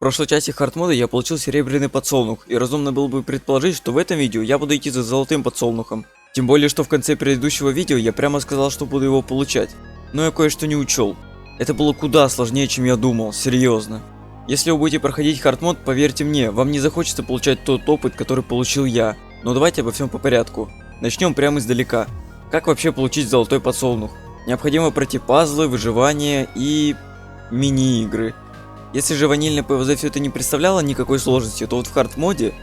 прошлой части хардмода я получил серебряный подсолнух, и разумно было бы предположить, что в этом видео я буду идти за золотым подсолнухом. Тем более, что в конце предыдущего видео я прямо сказал, что буду его получать. Но я кое-что не учел. Это было куда сложнее, чем я думал, серьезно. Если вы будете проходить хардмод, поверьте мне, вам не захочется получать тот опыт, который получил я. Но давайте обо всем по порядку. Начнем прямо издалека. Как вообще получить золотой подсолнух? Необходимо пройти пазлы, выживание и мини-игры. Если же ванильное ПВЗ все это не представляло никакой сложности, то вот в хардмоде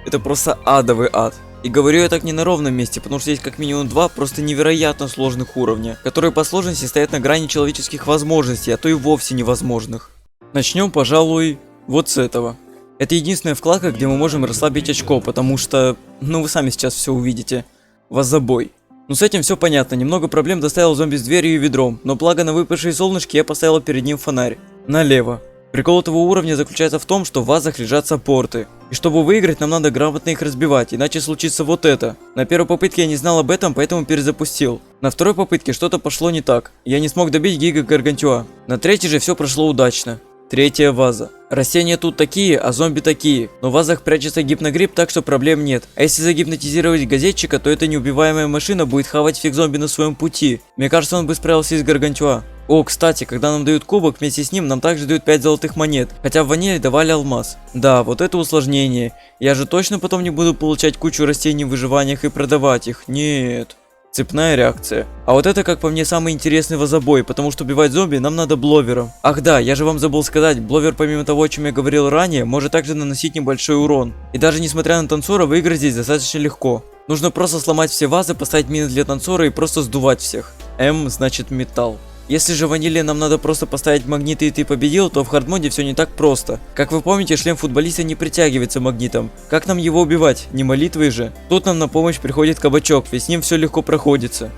это просто адовый ад. И говорю я так не на ровном месте, потому что есть как минимум два просто невероятно сложных уровня, которые по сложности стоят на грани человеческих возможностей, а то и вовсе невозможных. Начнем, пожалуй, вот с этого. Это единственная вкладка, где мы можем расслабить очко, потому что, ну вы сами сейчас все увидите. Возобой. Ну с этим все понятно, немного проблем доставил зомби с дверью и ведром, но благо на выпавшие солнышки я поставил перед ним фонарь. Налево. Прикол этого уровня заключается в том, что в вазах лежат саппорты. И чтобы выиграть, нам надо грамотно их разбивать, иначе случится вот это. На первой попытке я не знал об этом, поэтому перезапустил. На второй попытке что-то пошло не так. Я не смог добить Гига Гаргантюа. На третьей же все прошло удачно. Третья ваза. Растения тут такие, а зомби такие. Но в вазах прячется гипногриб, так что проблем нет. А если загипнотизировать газетчика, то эта неубиваемая машина будет хавать всех зомби на своем пути. Мне кажется, он бы справился и с Гаргантюа. О, кстати, когда нам дают кубок, вместе с ним нам также дают 5 золотых монет, хотя в ваниле давали алмаз. Да, вот это усложнение. Я же точно потом не буду получать кучу растений в выживаниях и продавать их. Нет. Цепная реакция. А вот это, как по мне, самый интересный возобой, потому что убивать зомби нам надо бловером. Ах да, я же вам забыл сказать, бловер, помимо того, о чем я говорил ранее, может также наносить небольшой урон. И даже несмотря на танцора, выиграть здесь достаточно легко. Нужно просто сломать все вазы, поставить мины для танцора и просто сдувать всех. М значит металл. Если же в ваниле нам надо просто поставить магниты и ты победил, то в хардмоде все не так просто. Как вы помните, шлем футболиста не притягивается магнитом. Как нам его убивать? Не молитвой же. Тут нам на помощь приходит кабачок, ведь с ним все легко проходится.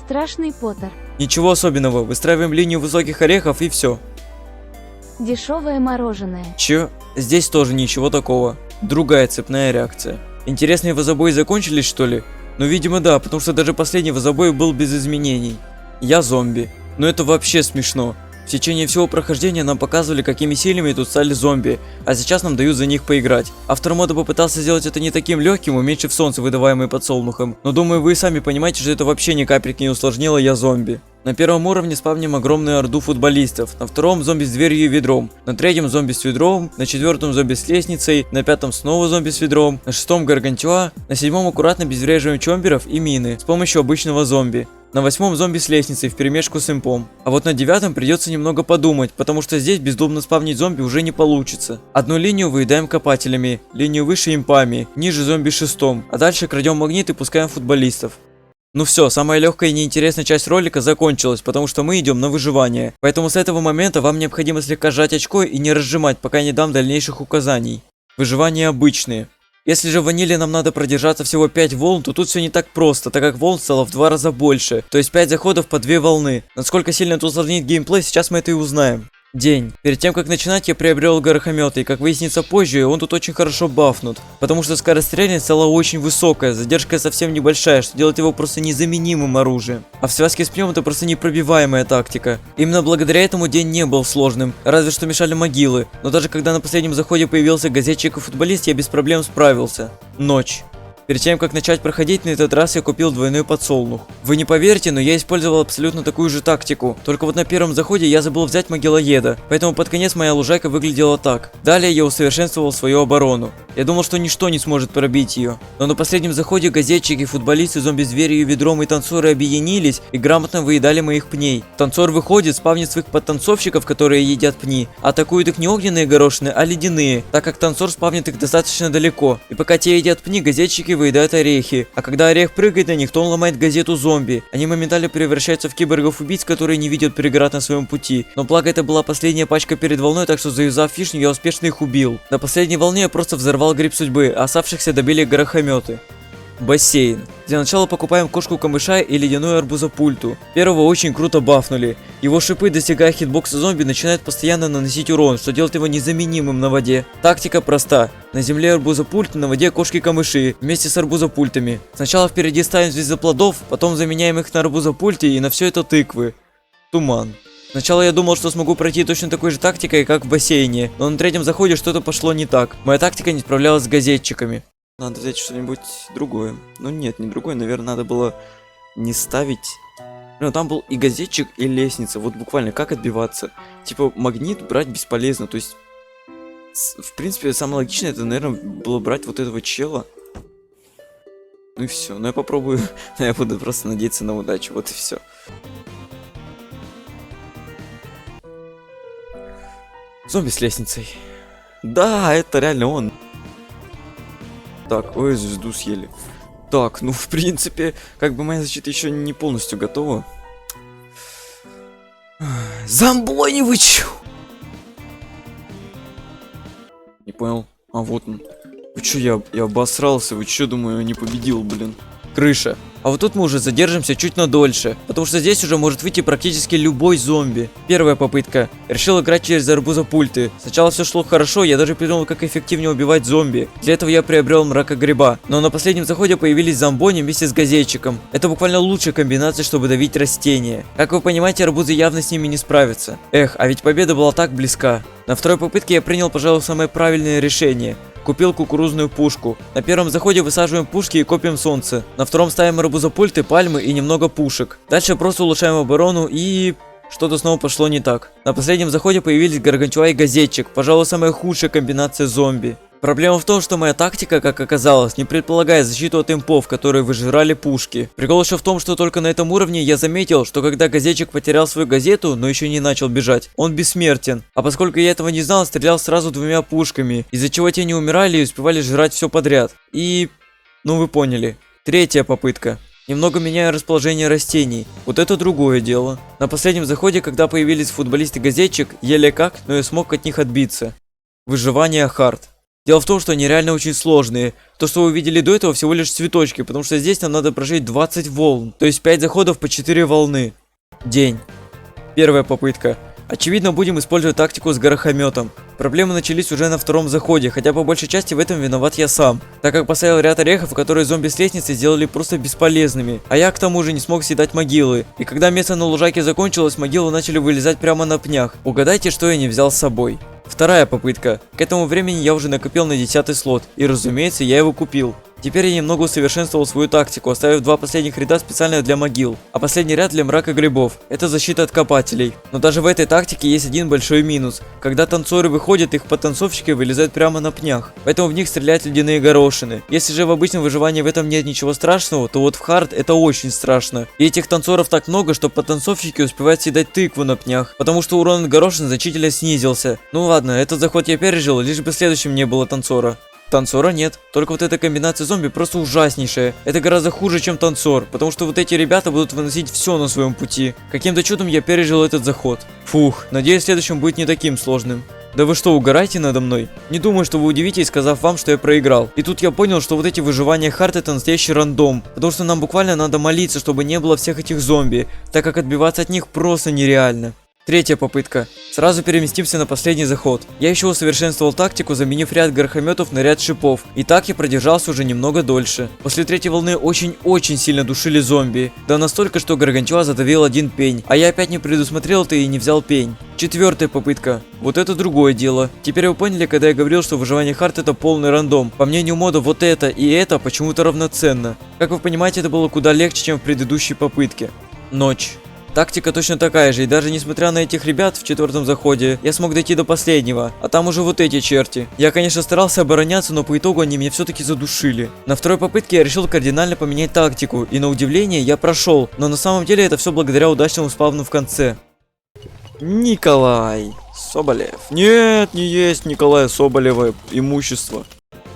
Страшный Поттер. Ничего особенного, выстраиваем линию высоких орехов и все. Дешевое мороженое. Че? Здесь тоже ничего такого. Другая цепная реакция. Интересные возобои закончились, что ли? Ну видимо да, потому что даже последний возобой был без изменений. Я зомби. Но это вообще смешно. В течение всего прохождения нам показывали, какими сильными тут стали зомби, а сейчас нам дают за них поиграть. Автор мода попытался сделать это не таким легким, уменьшив солнце, выдаваемое подсолнухом, но думаю, вы сами понимаете, что это вообще ни капельки не усложнило «Я зомби». На первом уровне спавним огромную орду футболистов, на втором зомби с дверью и ведром, на третьем зомби с ведром, на четвертом зомби с лестницей, на пятом снова зомби с ведром, на шестом гаргантюа, на седьмом аккуратно обезвреживаем чомперов и мины с помощью обычного зомби. На восьмом зомби с лестницей вперемешку с импом. А вот на девятом придется немного подумать, потому что здесь бездумно спавнить зомби уже не получится. Одну линию выедаем копателями, линию выше импами, ниже зомби шестом, а дальше крадем магнит и пускаем футболистов. Ну все, самая легкая и неинтересная часть ролика закончилась, потому что мы идем на выживание. Поэтому с этого момента вам необходимо слегка сжать очко и не разжимать, пока не дам дальнейших указаний. Выживания обычные. Если же в ваниле нам надо продержаться всего 5 волн, то тут все не так просто, так как волн стало в 2 раза больше, то есть 5 заходов по 2 волны. Насколько сильно это усложнит геймплей, сейчас мы это и узнаем. День. Перед тем как начинать, я приобрел горохомет, и как выяснится позже, он тут очень хорошо бафнут, потому что скорость стрельбы стала очень высокая, задержка совсем небольшая, что делает его просто незаменимым оружием. А в связке с пнем это просто непробиваемая тактика. Именно благодаря этому день не был сложным, разве что мешали могилы, но даже когда на последнем заходе появился газетчик и футболист, я без проблем справился. Ночь. Перед тем, как начать проходить, на этот раз я купил двойной подсолнух. Вы не поверите, но я использовал абсолютно такую же тактику. Только вот на первом заходе я забыл взять могилоеда, поэтому под конец моя лужайка выглядела так. Далее я усовершенствовал свою оборону. Я думал, что ничто не сможет пробить ее. Но на последнем заходе газетчики, футболисты, зомби с дверью, ведром и танцоры объединились и грамотно выедали моих пней. Танцор выходит, спавнит своих подтанцовщиков, которые едят пни. Атакуют их не огненные горошины, а ледяные, так как танцор спавнит их достаточно далеко. И пока те едят пни, газетчики выедают орехи, а когда орех прыгает на них, то он ломает газету зомби. Они моментально превращаются в киборгов-убийц, которые не видят преград на своем пути. Но благо это была последняя пачка перед волной, так что завязав фишню, я успешно их убил. На последней волне я просто взорвал гриб судьбы, а оставшихся добили горохометы. Бассейн. Для начала покупаем кошку-камыша и ледяную арбузопульту. Первого очень круто бафнули. Его шипы, достигая хитбокса зомби, начинают постоянно наносить урон, что делает его незаменимым на воде. Тактика проста. На земле арбузопульт, на воде кошки-камыши, вместе с арбузопультами. Сначала впереди ставим звездоплодов, потом заменяем их на арбузопульты и на все это тыквы. Туман. Сначала я думал, что смогу пройти точно такой же тактикой, как в бассейне, но на третьем заходе что-то пошло не так. Моя тактика не справлялась с газетчиками. Надо взять что-нибудь другое. Ну нет, не другое, наверное, надо было не ставить. Ну там был и газетчик, и лестница. Вот буквально как отбиваться. Типа магнит брать бесполезно, то есть... В принципе, самое логичное, это, наверное, было брать вот этого чела. Ну и все. Но я попробую. Я буду просто надеяться на удачу. Вот и все. Зомби с лестницей. Да, это реально он. Так, ой, звезду съели. Так, ну в принципе, как бы моя защита еще не полностью готова. Зомбони, вы чё? Не понял. А вот он. Вы чё, я обосрался, вы чё, думаю, не победил, блин. Крыша. А вот тут мы уже задержимся чуть надольше, потому что здесь уже может выйти практически любой зомби. Первая попытка. Решил играть через арбузопульты. Сначала все шло хорошо, я даже придумал, как эффективнее убивать зомби. Для этого я приобрел мракогреба. Но на последнем заходе появились зомбони вместе с газетчиком. Это буквально лучшая комбинация, чтобы давить растения. Как вы понимаете, арбузы явно с ними не справятся. Эх, а ведь победа была так близка. На второй попытке я принял, пожалуй, самое правильное решение. Купил кукурузную пушку. На первом заходе высаживаем пушки и копим солнце. На втором ставим арбузопульты, пальмы и немного пушек. Дальше просто улучшаем оборону и... Что-то снова пошло не так. На последнем заходе появились гаргантюа и газетчик. Пожалуй, самая худшая комбинация зомби. Проблема в том, что моя тактика, как оказалось, не предполагает защиту от импов, которые выжирали пушки. Прикол еще в том, что только на этом уровне я заметил, что когда газетчик потерял свою газету, но еще не начал бежать, он бессмертен. А поскольку я этого не знал, стрелял сразу двумя пушками, из-за чего те не умирали и успевали жрать все подряд. И... ну вы поняли. Третья попытка. Немного меняю расположение растений. Вот это другое дело. На последнем заходе, когда появились футболист и газетчик, еле как, но я смог от них отбиться. Выживание хард. Дело в том, что они реально очень сложные. То, что вы видели до этого, всего лишь цветочки, потому что здесь нам надо прожить 20 волн. То есть 5 заходов по 4 волны. День. Первая попытка. Очевидно, будем использовать тактику с горохометом. Проблемы начались уже на втором заходе, хотя по большей части в этом виноват я сам, так как поставил ряд орехов, которые зомби с лестницы сделали просто бесполезными. А я к тому же не смог съедать могилы. И когда место на лужайке закончилось, могилы начали вылезать прямо на пнях. Угадайте, что я не взял с собой. Вторая попытка. К этому времени я уже накопил на 10-й слот, и разумеется, я его купил. Теперь я немного усовершенствовал свою тактику, оставив два последних ряда специально для могил, а последний ряд для мракогребов. Это защита от копателей. Но даже в этой тактике есть один большой минус. Когда танцоры выходят, их потанцовщики вылезают прямо на пнях, поэтому в них стреляют ледяные горошины. Если же в обычном выживании в этом нет ничего страшного, то вот в хард это очень страшно. И этих танцоров так много, что потанцовщики успевают съедать тыкву на пнях, потому что урон от горошин значительно снизился. Ну ладно, этот заход я пережил, лишь бы следующим не было танцора. Танцора нет, только вот эта комбинация зомби просто ужаснейшая. Это гораздо хуже, чем танцор, потому что вот эти ребята будут выносить все на своем пути. Каким-то чудом я пережил этот заход. Фух, надеюсь, следующим будет не таким сложным. Да вы что, угораете надо мной? Не думаю, что вы удивитесь, сказав вам, что я проиграл. И тут я понял, что вот эти выживания хард это настоящий рандом, потому что нам буквально надо молиться, чтобы не было всех этих зомби, так как отбиваться от них просто нереально. Третья попытка. Сразу переместимся на последний заход. Я еще усовершенствовал тактику, заменив ряд горохометов на ряд шипов. И так я продержался уже немного дольше. После третьей волны очень-очень сильно душили зомби. Да настолько, что гаргантюа задавил один пень. А я опять не предусмотрел это и не взял пень. Четвертая попытка. Вот это другое дело. Теперь вы поняли, когда я говорил, что выживание хард это полный рандом. По мнению мода, вот это и это почему-то равноценно. Как вы понимаете, это было куда легче, чем в предыдущей попытке. Ночь. Тактика точно такая же, и даже несмотря на этих ребят в четвертом заходе, я смог дойти до последнего, а там уже вот эти черти. Я, конечно, старался обороняться, но по итогу они меня все-таки задушили. На второй попытке я решил кардинально поменять тактику, и на удивление я прошел, но на самом деле это все благодаря удачному спавну в конце. Николай Соболев. Нет, не есть Николая Соболева имущество.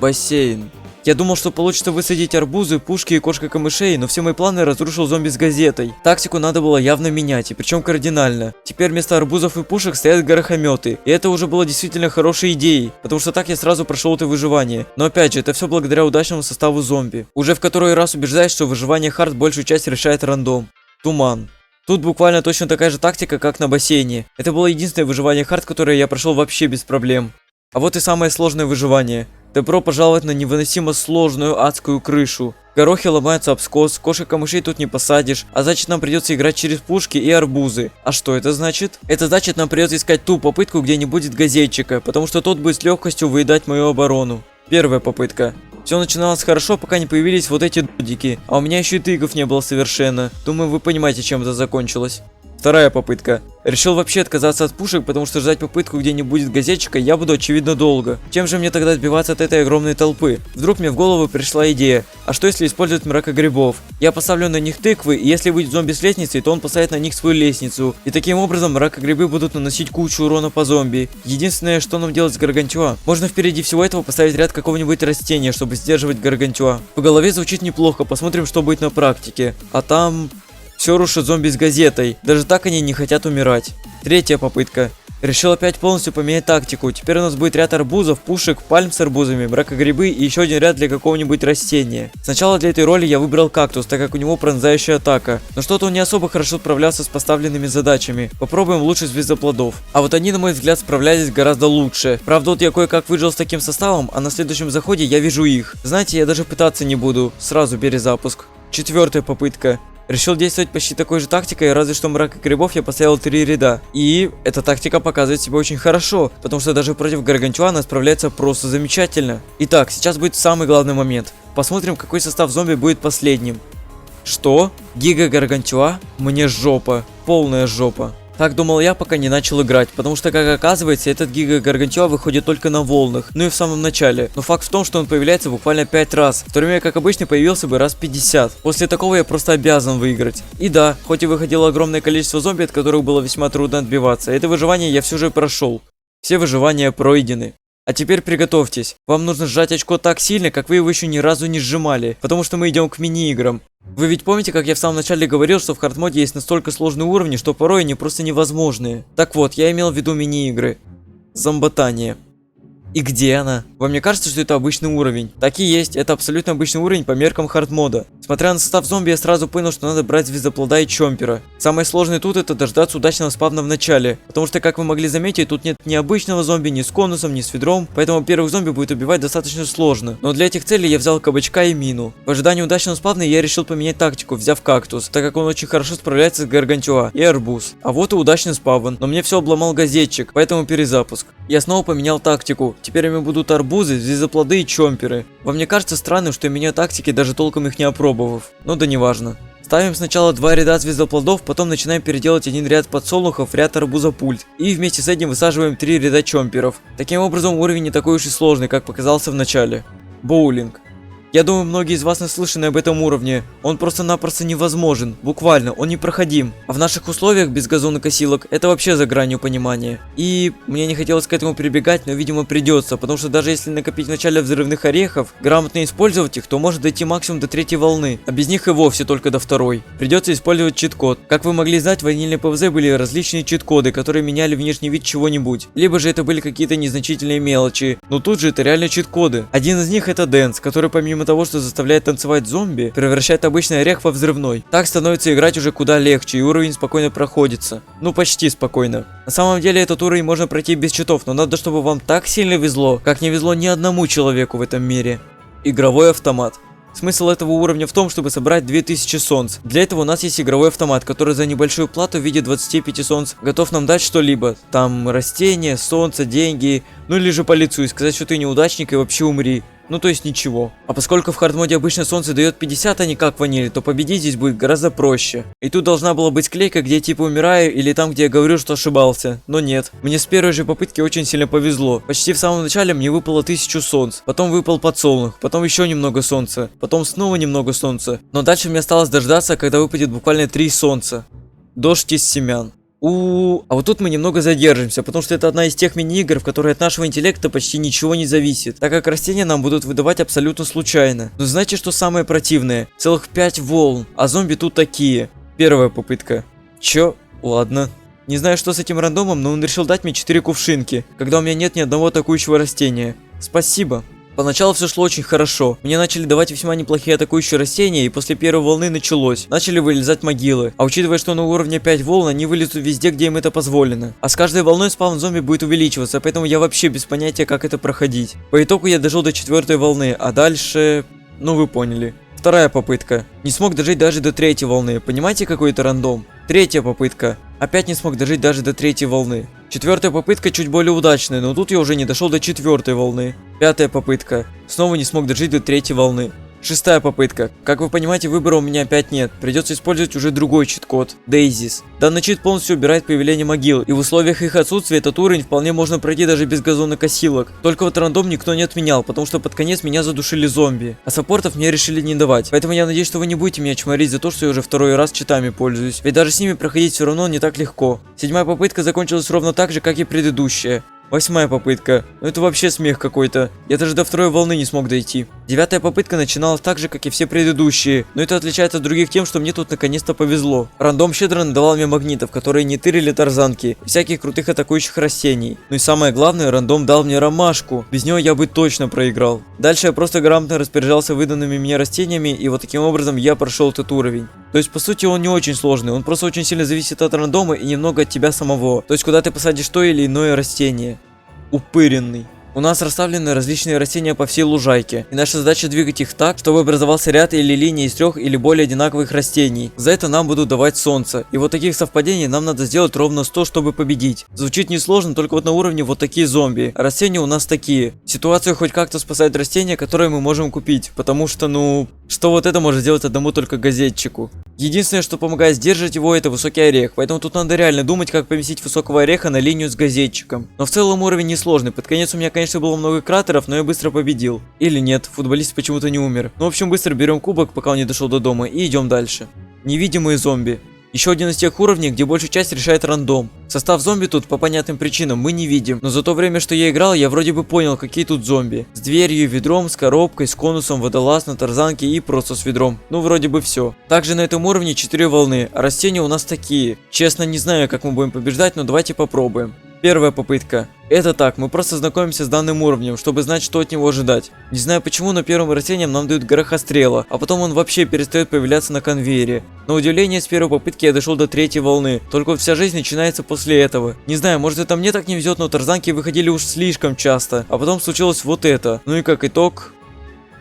Бассейн. Я думал, что получится высадить арбузы, пушки и кошка-камышей, но все мои планы разрушил зомби с газетой. Тактику надо было явно менять, и причем кардинально. Теперь вместо арбузов и пушек стоят горохометы. И это уже было действительно хорошей идеей, потому что так я сразу прошел это выживание. Но опять же, это все благодаря удачному составу зомби. Уже в который раз убеждаюсь, что выживание хард большую часть решает рандом. Туман. Тут буквально точно такая же тактика, как на бассейне. Это было единственное выживание хард, которое я прошел вообще без проблем. А вот и самое сложное выживание. Добро пожаловать на невыносимо сложную адскую крышу. Горохи ломаются об скос, кошек и мышей тут не посадишь, а значит нам придется играть через пушки и арбузы. А что это значит? Это значит нам придется искать ту попытку, где не будет газетчика, потому что тот будет с легкостью выедать мою оборону. Первая попытка. Все начиналось хорошо, пока не появились вот эти дудики, а у меня еще и тыков не было совершенно. Думаю, вы понимаете, чем это закончилось. Вторая попытка. Решил вообще отказаться от пушек, потому что ждать попытку, где не будет газетчика, я буду очевидно долго. Чем же мне тогда отбиваться от этой огромной толпы? Вдруг мне в голову пришла идея. А что если использовать мракогрибов? Я поставлю на них тыквы, и если выйдет зомби с лестницей, то он поставит на них свою лестницу. И таким образом мракогрибы будут наносить кучу урона по зомби. Единственное, что нам делать с Гаргантюа. Можно впереди всего этого поставить ряд какого-нибудь растения, чтобы сдерживать Гаргантюа. В голове звучит неплохо, посмотрим, что будет на практике. А там... Все рушит зомби с газетой. Даже так они не хотят умирать. Третья попытка. Решил опять полностью поменять тактику. Теперь у нас будет ряд арбузов, пушек, пальм с арбузами, мракогрибы и еще один ряд для какого-нибудь растения. Сначала для этой роли я выбрал кактус, так как у него пронзающая атака. Но что-то он не особо хорошо справлялся с поставленными задачами. Попробуем лучше звездоплодов. А вот они, на мой взгляд, справлялись гораздо лучше. Правда, вот я кое-как выжил с таким составом, а на следующем заходе я вижу их. Знаете, я даже пытаться не буду. Сразу перезапуск. Четвертая попытка. Решил действовать почти такой же тактикой, разве что мракогрибов я поставил 3 ряда. И эта тактика показывает себя очень хорошо, потому что даже против Гаргантюа она справляется просто замечательно. Итак, сейчас будет самый главный момент. Посмотрим, какой состав зомби будет последним. Что? Гига Гаргантюа? Мне жопа. Полная жопа. Так думал я, пока не начал играть, потому что, как оказывается, этот Гига Гаргантюа выходит только на волнах, ну и в самом начале. Но факт в том, что он появляется буквально 5 раз, в то время как обычно появился бы раз 50. После такого я просто обязан выиграть. И да, хоть и выходило огромное количество зомби, от которых было весьма трудно отбиваться, это выживание я все же прошел. Все выживания пройдены. А теперь приготовьтесь. Вам нужно сжать очко так сильно, как вы его еще ни разу не сжимали, потому что мы идем к мини-играм. Вы ведь помните, как я в самом начале говорил, что в хардмоде есть настолько сложные уровни, что порой они просто невозможные. Так вот, я имел в виду мини-игры. Зомботание. И где она? Вам не кажется, что это обычный уровень? Так и есть, это абсолютно обычный уровень по меркам хардмода. Смотря на состав зомби, я сразу понял, что надо брать звездоплода и чомпера. Самое сложное тут это дождаться удачного спавна в начале. Потому что, как вы могли заметить, тут нет ни обычного зомби, ни с конусом, ни с ведром. Поэтому первых зомби будет убивать достаточно сложно. Но для этих целей я взял кабачка и мину. В ожидании удачного спавна я решил поменять тактику, взяв кактус, так как он очень хорошо справляется с Гаргантюа и арбуз. А вот и удачный спавн. Но мне все обломал газетчик, поэтому перезапуск. Я снова поменял тактику. Теперь ими будут арбузы, звездоплоды и чомперы. Вам не кажется странным, что я меняю тактики, даже толком их не опробовав? Ну да неважно. Ставим сначала 2 ряда звездоплодов, потом начинаем переделать один ряд подсолнухов, ряд арбуза пульт. И вместе с этим высаживаем 3 ряда чомперов. Таким образом уровень не такой уж и сложный, как показался в начале. Боулинг. Я думаю, многие из вас наслышаны об этом уровне. Он просто-напросто невозможен. Буквально, он непроходим. А в наших условиях без газонокосилок это вообще за гранью понимания. И мне не хотелось к этому прибегать, но видимо придется, потому что даже если накопить в начале взрывных орехов, грамотно использовать их, то может дойти максимум до 3-й волны, а без них и вовсе только до 2-й. Придется использовать чит-код. Как вы могли знать, в ванильной ПВЗ были различные чит-коды, которые меняли внешний вид чего-нибудь. Либо же это были какие-то незначительные мелочи. Но тут же это реально чит-коды. Один из них это Дэнс, который помимо того, что заставляет танцевать зомби, превращает обычный орех во взрывной. Так становится играть уже куда легче, и уровень спокойно проходится. Ну, почти спокойно. На самом деле, этот уровень можно пройти без читов, но надо, чтобы вам так сильно везло, как не везло ни одному человеку в этом мире. Игровой автомат. Смысл этого уровня в том, чтобы собрать 2000 солнц. Для этого у нас есть игровой автомат, который за небольшую плату в виде 25 солнц готов нам дать что-либо. Там растения, солнце, деньги, ну или же по лицу и сказать, что ты неудачник и вообще умри. Ну то есть ничего. А поскольку в хардмоде обычно солнце дает 50, а не как в ваниле, то победить здесь будет гораздо проще. И тут должна была быть склейка, где я типа умираю, или там, где я говорю, что ошибался. Но нет. Мне с первой же попытки очень сильно повезло. Почти в самом начале мне выпало 1000 солнц. Потом выпал подсолнух. Потом еще немного солнца. Потом снова немного солнца. Но дальше мне осталось дождаться, когда выпадет буквально 3 солнца. Дождь из семян. А вот тут мы немного задержимся, потому что это одна из тех мини-игр, в которой от нашего интеллекта почти ничего не зависит, так как растения нам будут выдавать абсолютно случайно. Но знаете, что самое противное? Целых 5 волн, а зомби тут такие. Первая попытка. Чё? Ладно. Не знаю, что с этим рандомом, но он решил дать мне 4 кувшинки, когда у меня нет ни одного атакующего растения. Спасибо. Поначалу все шло очень хорошо. Мне начали давать весьма неплохие атакующие растения, и после первой волны началось. Начали вылезать могилы. А учитывая, что на уровне 5 волн, они вылезут везде, где им это позволено. А с каждой волной спаун зомби будет увеличиваться, поэтому я вообще без понятия, как это проходить. По итогу я дожил до 4 волны, а дальше... ну вы поняли. Вторая попытка. Не смог дожить даже до 3 волны. Понимаете, какой это рандом? Третья попытка. Опять не смог дожить даже до 3 волны. 4-я попытка чуть более удачная, но тут я уже не дошел до 4 волны. 5-я попытка. Снова не смог дожить до 3 волны. 6-я попытка. Как вы понимаете, выбора у меня опять нет. Придется использовать уже другой чит-код. Daisies. Данный чит полностью убирает появление могил, и в условиях их отсутствия этот уровень вполне можно пройти даже без газонокосилок. Только вот рандом никто не отменял, потому что под конец меня задушили зомби. А саппортов мне решили не давать. Поэтому я надеюсь, что вы не будете меня чморить за то, что я уже второй раз читами пользуюсь. Ведь даже с ними проходить все равно не так легко. 7-я попытка закончилась ровно так же, как и предыдущая. 8-я попытка. Ну это вообще смех какой-то. Я даже до 2-й волны не смог дойти. 9-я попытка начиналась так же, как и все предыдущие. Но это отличается от других тем, что мне тут наконец-то повезло. Рандом щедро надавал мне магнитов, которые не тырили тарзанки, и всяких крутых атакующих растений. Ну и самое главное, рандом дал мне ромашку. Без нее я бы точно проиграл. Дальше я просто грамотно распоряжался выданными мне растениями, и вот таким образом я прошел этот уровень. То есть по сути он не очень сложный, он просто очень сильно зависит от рандома и немного от тебя самого. То есть куда ты посадишь то или иное растение. Упыренный. У нас расставлены различные растения по всей лужайке, и наша задача двигать их так, чтобы образовался ряд или линия из 3 или более одинаковых растений. За это нам будут давать солнце, и вот таких совпадений нам надо сделать ровно 100, чтобы победить. Звучит несложно, только вот на уровне вот такие зомби. А растения у нас такие. Ситуацию хоть как-то спасает растения, которые мы можем купить, потому что, ну, что вот это может сделать одному только газетчику. Единственное, что помогает сдерживать его, это высокий орех, поэтому тут надо реально думать, как поместить высокого ореха на линию с газетчиком. Но в целом уровень несложный, под конец у меня, конечно, было много кратеров, но я быстро победил. Или нет, футболист почему-то не умер. Ну, в общем, быстро берем кубок, пока он не дошел до дома, и идем дальше. Невидимые зомби. Еще один из тех уровней, где большую часть решает рандом. Состав зомби тут по понятным причинам мы не видим, но за то время, что я играл, я вроде бы понял, какие тут зомби. С дверью, ведром, с коробкой, с конусом, водолаз на тарзанке и просто с ведром. Ну, вроде бы все. Также на этом уровне 4 волны, а растения у нас такие. Честно, не знаю, как мы будем побеждать, но давайте попробуем. Первая попытка. Это так, мы просто знакомимся с данным уровнем, чтобы знать, что от него ожидать. Не знаю почему, но первым растением нам дают горохострела, а потом он вообще перестает появляться на конвейере. На удивление, с первой попытки я дошел до 3 волны, только вот вся жизнь начинается после этого. Не знаю, может это мне так не везет, но тарзанки выходили уж слишком часто, а потом случилось вот это. Ну и как итог...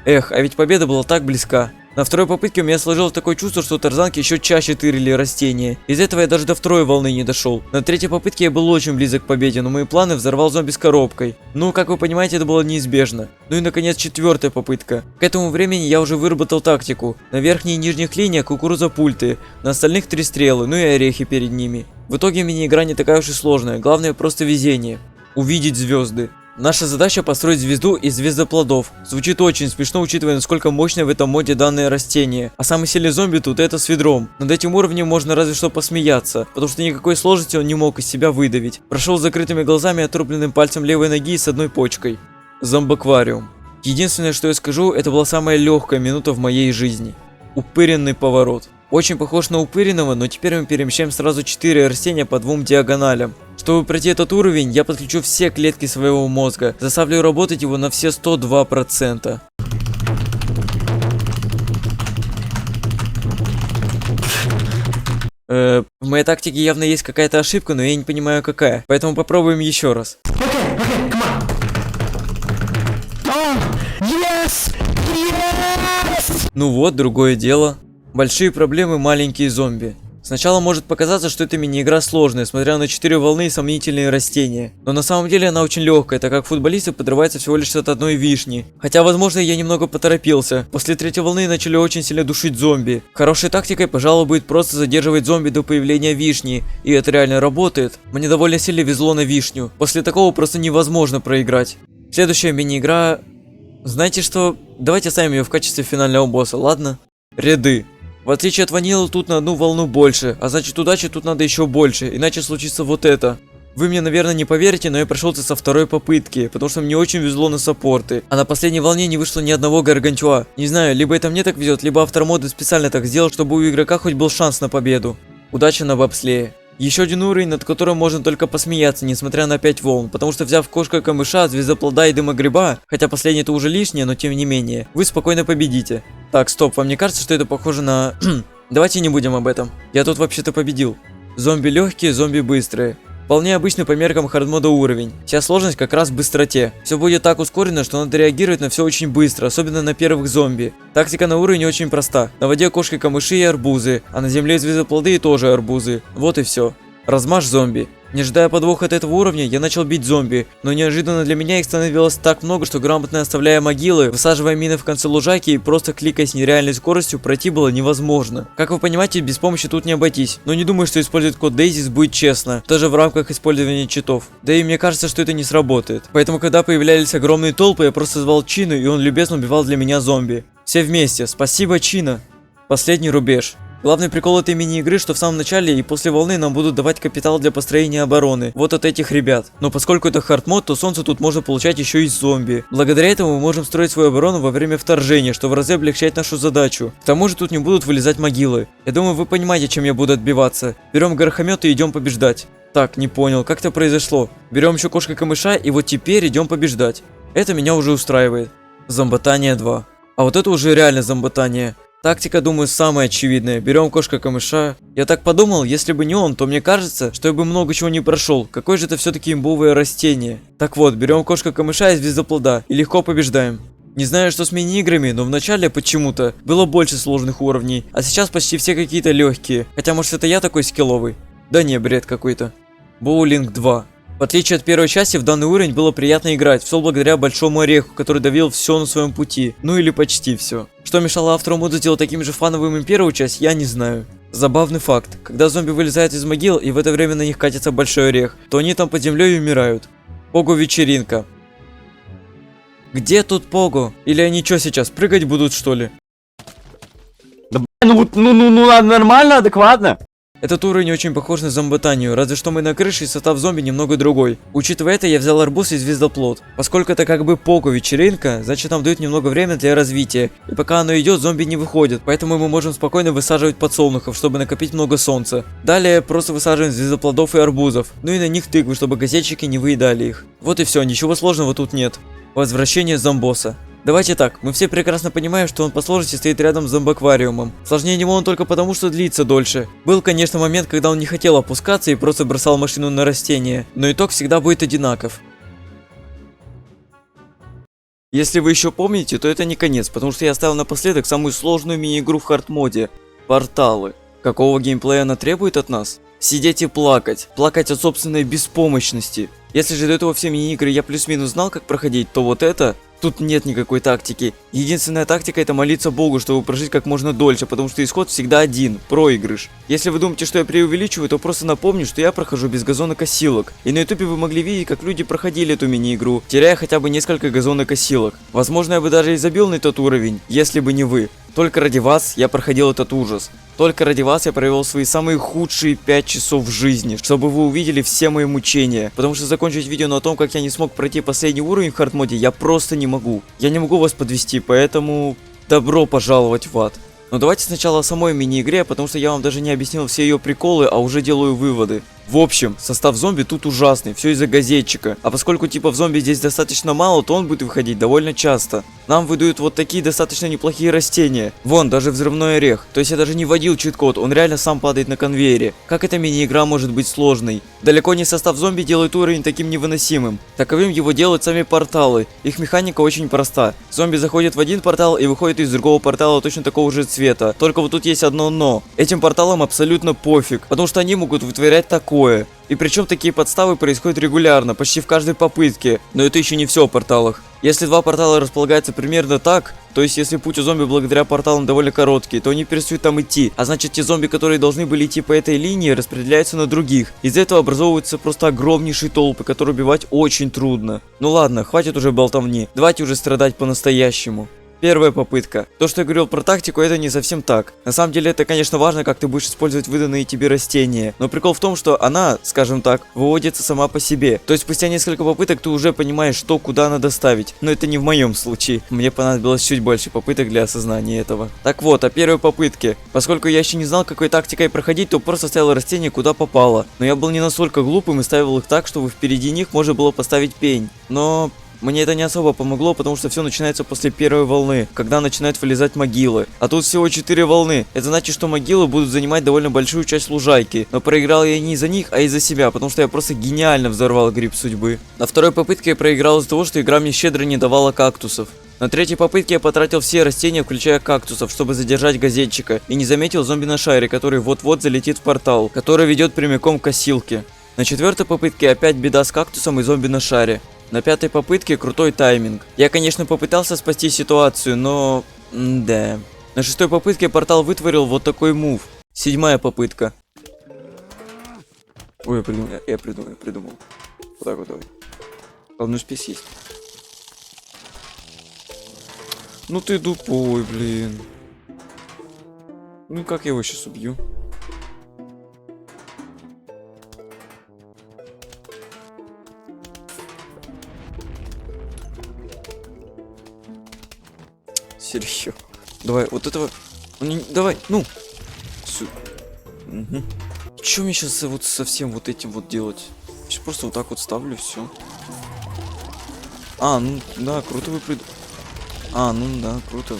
Эх, а ведь победа была так близка. На второй попытке у меня сложилось такое чувство, что тарзанки еще чаще тырили растения. Из-за этого я даже до 2-й волны не дошел. На 3-й попытке я был очень близок к победе, но мои планы взорвал зомби с коробкой. Ну, как вы понимаете, это было неизбежно. Ну и наконец 4-я попытка. К этому времени я уже выработал тактику. На верхней и нижних линиях кукуруза пульты, на остальных 3 стрелы, ну и орехи перед ними. В итоге мини-игра не такая уж и сложная, главное просто везение. Увидеть звезды. Наша задача построить звезду из звездоплодов. Звучит очень смешно, учитывая, насколько мощное в этом моде данное растение. А самый сильный зомби тут это с ведром. Над этим уровнем можно разве что посмеяться, потому что никакой сложности он не мог из себя выдавить. Прошел с закрытыми глазами, отрубленным пальцем левой ноги и с одной почкой. Зомбаквариум. Единственное, что я скажу, это была самая легкая минута в моей жизни. Упыренный поворот. Очень похож на упыренного, но теперь мы перемещаем сразу 4 растения по 2 диагоналям. Чтобы пройти этот уровень, я подключу все клетки своего мозга, заставлю работать его на все 102%. В моей тактике явно есть какая-то ошибка, но я не понимаю какая. Поэтому попробуем еще раз. Ну вот, другое дело. Большие проблемы, маленькие зомби. Сначала может показаться, что эта мини-игра сложная, смотря на 4 волны и сомнительные растения. Но на самом деле она очень легкая, так как футболисты подрываются всего лишь от одной вишни. Хотя, возможно, я немного поторопился. После 3-й волны начали очень сильно душить зомби. Хорошей тактикой, пожалуй, будет просто задерживать зомби до появления вишни. И это реально работает. Мне довольно сильно везло на вишню. После такого просто невозможно проиграть. Следующая мини-игра... Знаете что? Давайте ставим ее в качестве финального босса, ладно? Ряды. В отличие от ванилы, тут на одну волну больше, а значит удачи тут надо еще больше, иначе случится вот это. Вы мне, наверное, не поверите, но я прошелся со 2-й попытки, потому что мне очень везло на саппорты. А на последней волне не вышло ни одного гаргантюа. Не знаю, либо это мне так везет, либо автор моды специально так сделал, чтобы у игрока хоть был шанс на победу. Удача на бобслее. Еще один уровень, над которым можно только посмеяться, несмотря на 5 волн, потому что взяв кошка-камыша, звездоплода и дымогреба, хотя последнее это уже лишнее, но тем не менее, вы спокойно победите. Так, стоп, вам не кажется, что это похоже на... Давайте не будем об этом. Я тут вообще-то победил. Зомби легкие, зомби быстрые. Вполне обычный по меркам хардмода уровень. Вся сложность как раз в быстроте. Все будет так ускорено, что надо реагировать на все очень быстро, особенно на первых зомби. Тактика на уровне очень проста. На воде кошки камыши и арбузы, а на земле звездоплоды и тоже арбузы. Вот и все. Размажь зомби. Не ожидая подвоха от этого уровня, я начал бить зомби, но неожиданно для меня их становилось так много, что грамотно оставляя могилы, высаживая мины в конце лужайки и просто кликая с нереальной скоростью, пройти было невозможно. Как вы понимаете, без помощи тут не обойтись, но не думаю, что использовать код Дейзис будет честно, даже в рамках использования читов. Да и мне кажется, что это не сработает. Поэтому, когда появлялись огромные толпы, я просто звал Чину, и он любезно убивал для меня зомби. Все вместе, спасибо, Чина. Последний рубеж. Главный прикол этой мини-игры, что в самом начале и после волны нам будут давать капитал для построения обороны. Вот от этих ребят. Но поскольку это хардмод, то солнце тут можно получать еще и зомби. Благодаря этому мы можем строить свою оборону во время вторжения, что в разы облегчает нашу задачу. К тому же тут не будут вылезать могилы. Я думаю, вы понимаете, чем я буду отбиваться. Берем горохомет и идем побеждать. Так, не понял, как это произошло. Берем еще кошка-камыша и вот теперь идем побеждать. Это меня уже устраивает. Зомботание 2. А вот это уже реально зомботание. Тактика, думаю, самая очевидная. Берем кошка-камыша. Я так подумал, если бы не он, то мне кажется, что я бы много чего не прошел. Какое же это все-таки имбовое растение. Так вот, берем кошка-камыша и звездоплода и легко побеждаем. Не знаю, что с мини-играми, но в начале почему-то было больше сложных уровней, а сейчас почти все какие-то легкие. Хотя, может, это я такой скилловый? Да не, бред какой-то. Боулинг 2. В отличие от первой части, в данный уровень было приятно играть, все благодаря большому ореху, который давил все на своем пути, ну или почти все. Что мешало автору мода сделать таким же фановым и первую часть, я не знаю. Забавный факт, когда зомби вылезают из могил и в это время на них катится большой орех, то они там под землей умирают. Пого-вечеринка. Где тут Пого? Или они что сейчас, прыгать будут что ли? Да ну ладно, нормально, адекватно. Этот уровень очень похож на зомботанию, разве что мы на крыше и состав зомби немного другой. Учитывая это, я взял арбуз и звездоплод. Поскольку это как бы Пого-вечеринка, значит нам дают немного времени для развития. И пока оно идет, зомби не выходят, поэтому мы можем спокойно высаживать подсолнухов, чтобы накопить много солнца. Далее просто высаживаем звездоплодов и арбузов, ну и на них тыквы, чтобы газетчики не выедали их. Вот и все, ничего сложного тут нет. Возвращение зомбоса. Давайте так, мы все прекрасно понимаем, что он по сложности стоит рядом с зомбаквариумом. Сложнее него он только потому, что длится дольше. Был, конечно, момент, когда он не хотел опускаться и просто бросал машину на растение, но итог всегда будет одинаков. Если вы еще помните, то это не конец, потому что я оставил напоследок самую сложную мини-игру в хардмоде – Порталы. Какого геймплея она требует от нас? Сидеть и плакать. Плакать от собственной беспомощности. Если же до этого все мини-игры я плюс-минус знал, как проходить, то вот это... Тут нет никакой тактики. Единственная тактика — это молиться Богу, чтобы прожить как можно дольше, потому что исход всегда один — проигрыш. Если вы думаете, что я преувеличиваю, то просто напомню, что я прохожу без газонокосилок. И на ютубе вы могли видеть, как люди проходили эту мини-игру, теряя хотя бы несколько газонокосилок. Возможно, я бы даже и забил на этот уровень, если бы не вы. Только ради вас я проходил этот ужас. Только ради вас я провел свои самые худшие 5 часов в жизни, чтобы вы увидели все мои мучения. Потому что закончить видео на том, как я не смог пройти последний уровень в хардмоде, я просто не могу. Я не могу вас подвести, поэтому добро пожаловать в ад. Но давайте сначала о самой мини-игре, потому что я вам даже не объяснил все ее приколы, а уже делаю выводы. В общем, состав зомби тут ужасный, все из-за газетчика. А поскольку типов зомби здесь достаточно мало, то он будет выходить довольно часто. Нам выдают вот такие достаточно неплохие растения. Вон, даже взрывной орех. То есть я даже не вводил чит-код, он реально сам падает на конвейере. Как эта мини-игра может быть сложной? Далеко не состав зомби делает уровень таким невыносимым. Таковым его делают сами порталы. Их механика очень проста. Зомби заходят в один портал и выходят из другого портала точно такого же цвета. Только вот тут есть одно но. Этим порталам абсолютно пофиг, потому что они могут вытворять такое. И причем такие подставы происходят регулярно, почти в каждой попытке. Но это еще не все о порталах. Если два портала располагаются примерно так, то есть если путь у зомби благодаря порталам довольно короткий, то они перестают там идти. А значит, те зомби, которые должны были идти по этой линии, распределяются на других. Из-за этого образовываются просто огромнейшие толпы, которые убивать очень трудно. Ну ладно, хватит уже болтовни. Давайте уже страдать по-настоящему. Первая попытка. То, что я говорил про тактику, это не совсем так. На самом деле, это, конечно, важно, как ты будешь использовать выданные тебе растения. Но прикол в том, что она, скажем так, выводится сама по себе. То есть, спустя несколько попыток ты уже понимаешь, что куда надо ставить. Но это не в моем случае. Мне понадобилось чуть больше попыток для осознания этого. Так вот, о первой попытке. Поскольку я еще не знал, какой тактикой проходить, то просто ставил растения куда попало. Но я был не настолько глупым и ставил их так, чтобы впереди них можно было поставить пень. Но мне это не особо помогло, потому что все начинается после первой волны, когда начинают вылезать могилы. А тут всего 4 волны. Это значит, что могилы будут занимать довольно большую часть лужайки. Но проиграл я не из-за них, а из-за себя, потому что я просто гениально взорвал гриб судьбы. На второй попытке я проиграл из-за того, что игра мне щедро не давала кактусов. На третьей попытке я потратил все растения, включая кактусов, чтобы задержать газетчика, и не заметил зомби на шаре, который вот-вот залетит в портал, который ведет прямиком к косилке. На четвертой попытке опять беда с кактусом и зомби на шаре. На пятой попытке крутой тайминг. Я, конечно, попытался спасти ситуацию, но... да. На шестой попытке портал вытворил вот такой мув. Седьмая попытка. Ой, я придумал. Вот так вот давай. Главное, успей съесть. Ну ты тупой, блин. Ну как я его сейчас убью? Серьезно. Давай, вот этого... Давай, ну. Угу. Че мне сейчас вот совсем вот этим вот делать? Сейчас просто вот так вот ставлю, все. А, ну да, круто вы ну да, круто.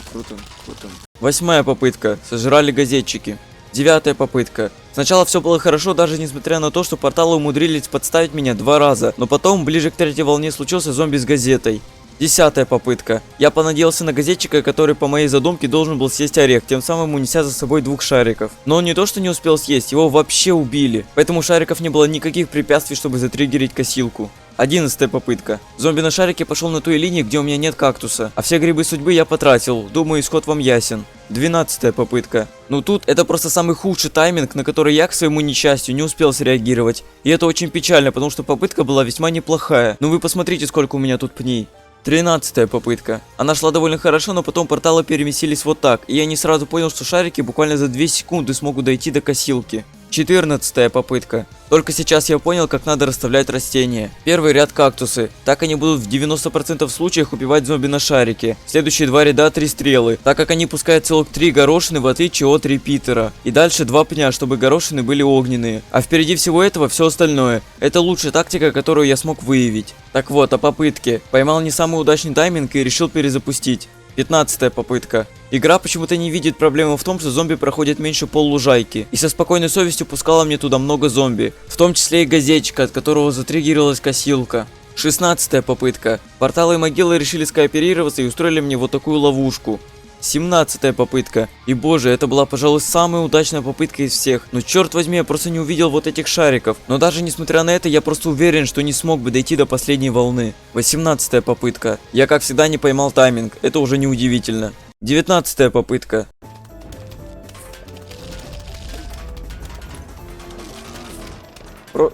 Восьмая попытка. Сожрали газетчики. Девятая попытка. Сначала все было хорошо, даже несмотря на то, что порталы умудрились подставить меня 2 раза. Но потом, ближе к третьей волне, случился зомби с газетой. Десятая попытка. Я понадеялся на газетчика, который по моей задумке должен был съесть орех, тем самым унеся за собой 2 шариков. Но он не то что не успел съесть, его вообще убили. Поэтому у шариков не было никаких препятствий, чтобы затриггерить косилку. 11-я попытка. Зомби на шарике пошел на той линии, где у меня нет кактуса. А все грибы судьбы я потратил. Думаю, исход вам ясен. 12-я попытка. Ну тут это просто самый худший тайминг, на который я, к своему несчастью, не успел среагировать. И это очень печально, потому что попытка была весьма неплохая. Ну вы посмотрите, сколько у меня тут пней. 13-я попытка. Она шла довольно хорошо, но потом порталы переместились вот так. И я не сразу понял, что шарики буквально за 2 секунды смогут дойти до косилки. 14-я попытка. Только сейчас я понял, как надо расставлять растения. Первый ряд кактусы. Так они будут в 90% случаях убивать зомби на шарике. Следующие 2 ряда 3 стрелы. Так как они пускают целых 3 горошины, в отличие от репитера. И дальше 2 пня, чтобы горошины были огненные. А впереди всего этого все остальное. Это лучшая тактика, которую я смог выявить. Так вот, о попытке. Поймал не самый удачный тайминг и решил перезапустить. 15-я попытка. Игра почему-то не видит проблемы в том, что зомби проходят меньше поллужайки. И со спокойной совестью пускала мне туда много зомби. В том числе и газетчика, от которого затриггерилась косилка. 16-я попытка. Порталы и могилы решили скооперироваться и устроили мне вот такую ловушку. 17-я попытка. И боже, это была, пожалуй, самая удачная попытка из всех. Но черт возьми, я просто не увидел вот этих шариков. Но даже несмотря на это, я просто уверен, что не смог бы дойти до последней волны. 18-я попытка. Я, как всегда, не поймал тайминг. Это уже не удивительно. 19-я попытка.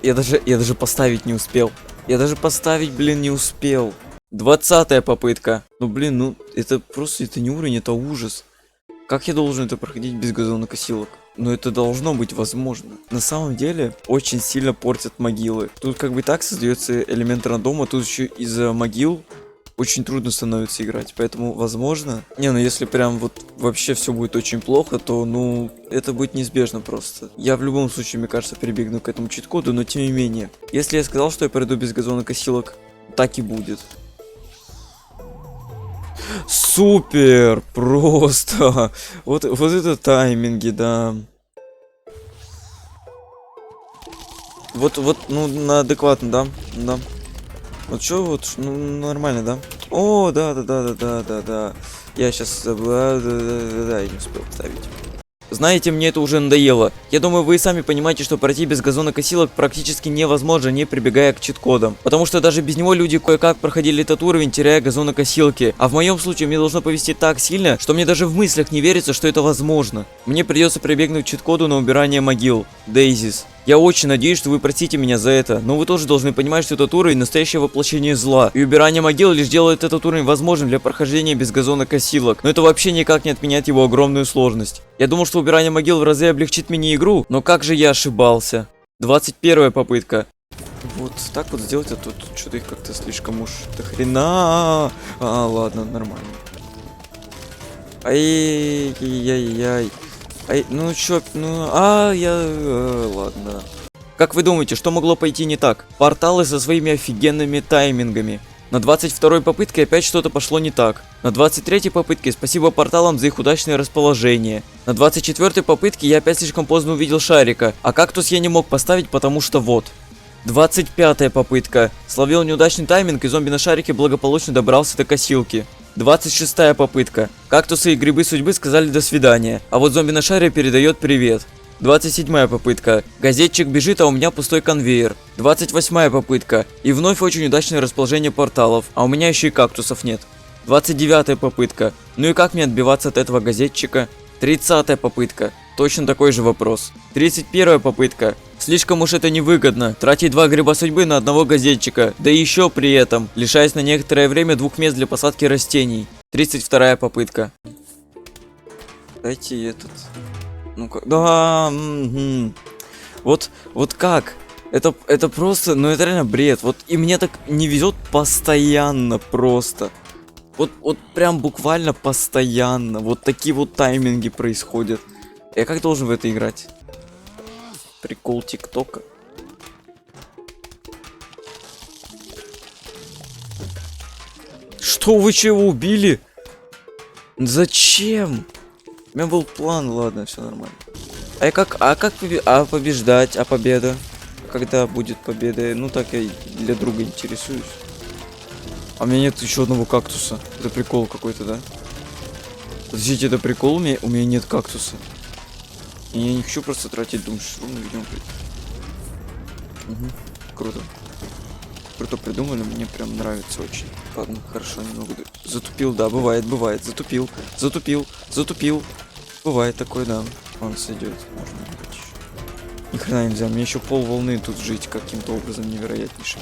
Я даже поставить не успел. Я даже поставить, блин, не успел. 20-я попытка. Ну, блин, ну, это просто, это не уровень, это ужас. Как я должен это проходить без газонокосилок? Но это должно быть возможно. На самом деле, очень сильно портят могилы. Тут как бы так создается элемент рандома, тут еще из-за могил очень трудно становится играть. Поэтому, возможно... Не, ну если прям вот вообще все будет очень плохо, то, ну, это будет неизбежно просто. Я в любом случае, мне кажется, прибегну к этому чит-коду, но тем не менее. Если я сказал, что я пройду без газонокосилок, так и будет. Супер! Просто! Вот это тайминги, да. Вот, ну, на адекватно, да? Да. Вот что, вот, ну, нормально, да? О, да. Я сейчас... Да, я не успел поставить. Знаете, мне это уже надоело. Я думаю, вы и сами понимаете, что пройти без газонокосилок практически невозможно, не прибегая к чит-кодам. Потому что даже без него люди кое-как проходили этот уровень, теряя газонокосилки. А в моем случае мне должно повести так сильно, что мне даже в мыслях не верится, что это возможно. Мне придется прибегнуть к чит-коду на убирание могил. Дейзис. Я очень надеюсь, что вы простите меня за это, но вы тоже должны понимать, что этот уровень настоящее воплощение зла. И убирание могил лишь делает этот уровень возможным для прохождения без газонокосилок. Но это вообще никак не отменяет его огромную сложность. Я думал, что убирание могил в разы облегчит мини-игру, но как же я ошибался. 21 попытка. Вот так вот сделать, а тут что-то их как-то слишком уж до хрена. Ладно, нормально. Ай-яй-яй. Ай, ну чё, ладно. Как вы думаете, что могло пойти не так? Порталы со своими офигенными таймингами. На 22-й попытке опять что-то пошло не так. На 23-й попытке спасибо порталам за их удачное расположение. На 24-й попытке я опять слишком поздно увидел шарика, а кактус я не мог поставить, потому что вот. 25-я попытка. Словил неудачный тайминг, и зомби на шарике благополучно добрался до косилки. 26-я попытка. Кактусы и грибы судьбы сказали до свидания, а вот зомби на шаре передает привет. 27-я попытка. Газетчик бежит, а у меня пустой конвейер. 28-я попытка. И вновь очень удачное расположение порталов, а у меня еще и кактусов нет. 29-я попытка. Ну и как мне отбиваться от этого газетчика? 30-я попытка. Точно такой же вопрос. 31-я попытка. Слишком уж это невыгодно, тратить 2 гриба судьбы на одного газетчика, да еще при этом, лишаясь на некоторое время 2 мест для посадки растений. 32-я попытка. Дайте этот... Ну-ка... Да... Вот как? Это просто... Ну это реально бред. Вот и мне так не везет постоянно просто. Вот прям буквально постоянно. Вот такие вот тайминги происходят. Я как должен в это играть? Прикол ТикТока. Что вы чего убили? Зачем? У меня был план, ладно, все нормально. Побеждать? А победа? Когда будет победа? Ну так я для друга интересуюсь. А у меня нет еще одного кактуса. Это прикол какой-то, да? Подождите, это прикол? У меня нет кактуса. И я не хочу просто тратить думаешь, видимо. Круто. Круто придумали, мне прям нравится очень. Ладно, хорошо, немного. Затупил, да, бывает. Затупил. Бывает такое, да. Он сойдет. Можно играть. Ни хрена нельзя, мне еще пол волны тут жить каким-то образом невероятнейшим.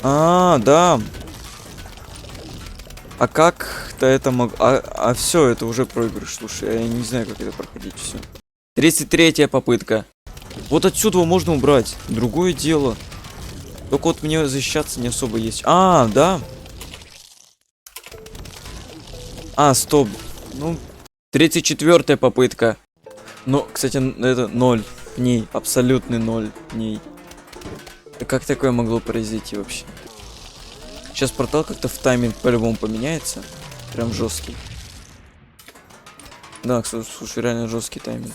Да. А как-то это мог... все, это уже проигрыш. Слушай, я не знаю, как это проходить, все. 33-я попытка. Вот отсюда его можно убрать. Другое дело. Только вот мне защищаться не особо есть. Да. Стоп. Ну, 34-я попытка. Но, кстати, это 0 пней. Абсолютный 0 пней. Как такое могло произойти вообще? Сейчас портал как-то в тайминг по-любому поменяется. Прям жесткий. Да, слушай, реально жесткий тайминг.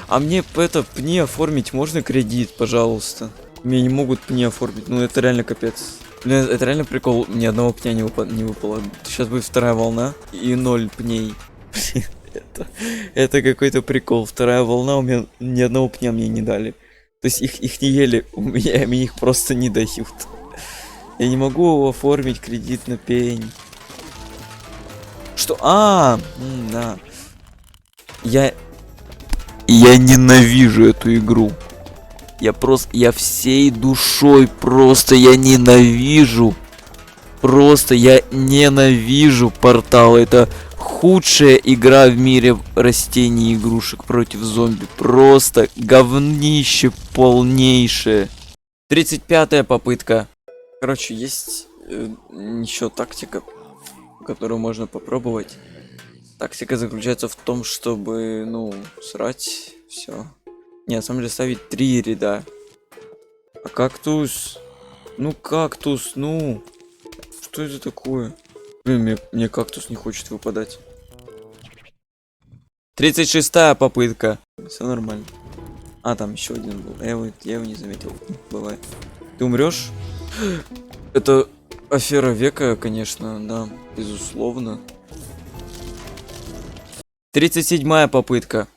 А мне это пни оформить можно кредит, пожалуйста? Мне не могут пни оформить. Ну это реально капец. Блин, это реально прикол. Ни одного пня не выпало. Сейчас будет вторая волна и 0 пней. Это какой-то прикол. Вторая волна, у меня ни одного пня мне не дали. То есть их не ели, мне их просто не дают. Я не могу оформить кредит на пень. Что? Да. Я ненавижу эту игру. Я всей душой я ненавижу. Я ненавижу портал. Это худшая игра в мире растений и игрушек против зомби. Просто говнище полнейшее. 35-я попытка. Короче, есть еще тактика, которую можно попробовать. Тактика заключается в том, чтобы, срать все. Не, на самом деле ставить 3 ряда. А кактус? Кактус, Что это такое? Блин, мне кактус не хочет выпадать. 36-я попытка. Все нормально. Там еще один был. Я его не заметил. Бывает. Ты умрешь? Это афера века, конечно, да, безусловно. 37-я попытка.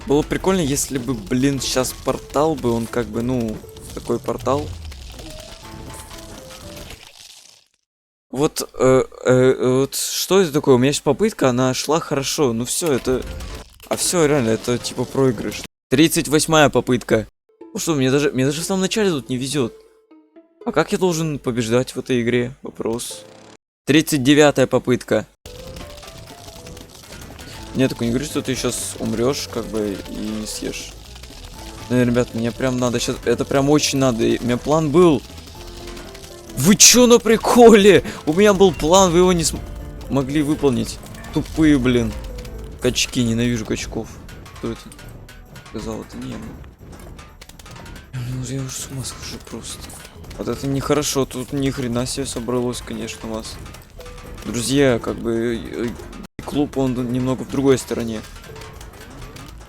Было прикольно, если бы, сейчас портал бы, он как бы, такой портал. Вот что это такое? У меня есть попытка, она шла хорошо. Все, это... все, реально, это типа проигрыш. 38-я попытка. Ну что, мне даже в самом начале тут не везет. А как я должен побеждать в этой игре? Вопрос. 39-я попытка. Нет, такой не говори, что ты сейчас умрешь, как бы, и съешь. Ну, ребят, мне прям надо сейчас. Это прям очень надо. У меня план был. Вы чё на приколе? У меня был план, вы его не могли выполнить. Тупые, блин. Качки, ненавижу качков. Кто это? Сказал, это не я. Ну, я уже с ума схожу просто. Вот это нехорошо, тут ни хрена себе собралось, конечно, у вас. Друзья, как бы клуб, он немного в другой стороне.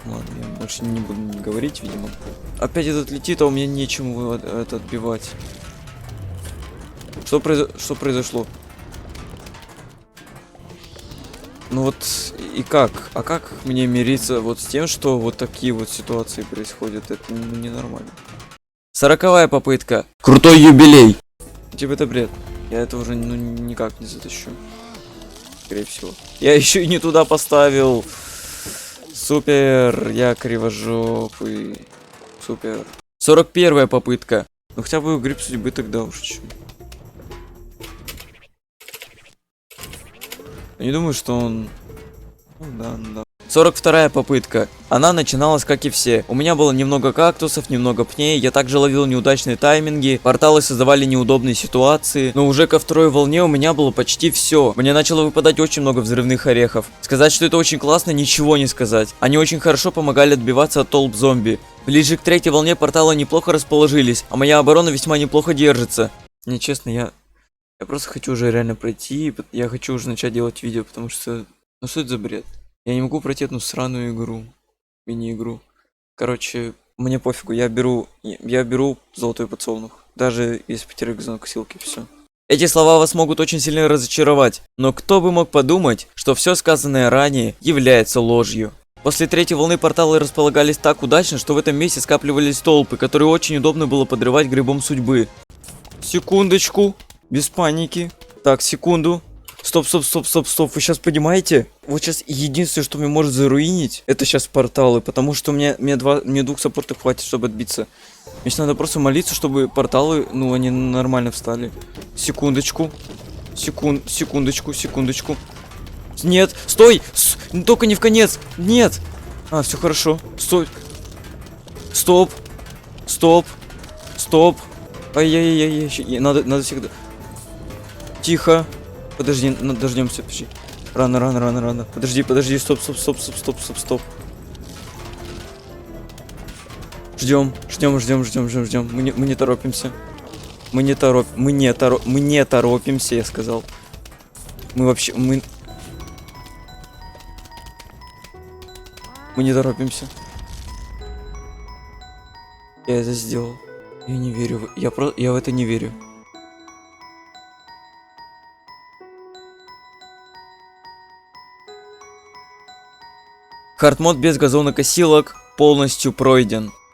Ладно, я больше не буду говорить, видимо. Опять этот летит, а у меня нечем его это отбивать. Что произошло? Ну вот, и как? А как мне мириться вот с тем, что вот такие вот ситуации происходят? Это ну, ненормально. 40-я попытка. Крутой юбилей. Типа это бред. Я это уже ну, никак не затащу. Скорее всего. Я еще и не туда поставил. Супер. Я кривожопый. Супер. 41-я попытка. Ну хотя бы гриб судьбы тогда уж чем. Я не думаю, что он... Ну да, ну да. 42-я попытка. Она начиналась как и все. У меня было немного кактусов, немного пней. Я также ловил неудачные тайминги. Порталы создавали неудобные ситуации. Но уже ко второй волне у меня было почти все. Мне начало выпадать очень много взрывных орехов. Сказать, что это очень классно, ничего не сказать. Они очень хорошо помогали отбиваться от толп зомби. Ближе к третьей волне порталы неплохо расположились. А моя оборона весьма неплохо держится. Не, честно, я просто хочу уже реально пройти. Я хочу уже начать делать видео, потому что... Ну что это за бред? Я не могу пройти одну сраную игру. Мини-игру. Короче, мне пофигу, я беру золотой подсолнух. Даже если потеряю знак силки, все. Эти слова вас могут очень сильно разочаровать. Но кто бы мог подумать, что все сказанное ранее является ложью. После третьей волны порталы располагались так удачно, что в этом месте скапливались толпы, которые очень удобно было подрывать грибом судьбы. Секундочку. Без паники. Так, секунду. Стоп. Вы сейчас понимаете? Вот сейчас единственное, что мне может заруинить, это сейчас порталы. Потому что мне двух саппортов хватит, чтобы отбиться. Мне сейчас надо просто молиться, чтобы порталы, ну, они нормально встали. Секундочку. Секундочку. Нет, стой! Только не в конец! Нет! А, все хорошо. Стой. Стоп. Ай-яй-яй-яй. Надо всегда... Тихо. Подожди, дождемся, подожди. Рано. Подожди, стоп. Ждем. Мы не торопимся. Мы не торопимся, я сказал. Мы не торопимся. Я это сделал. Я не верю. Я в это не верю. Хардмод без газонокосилок полностью пройден.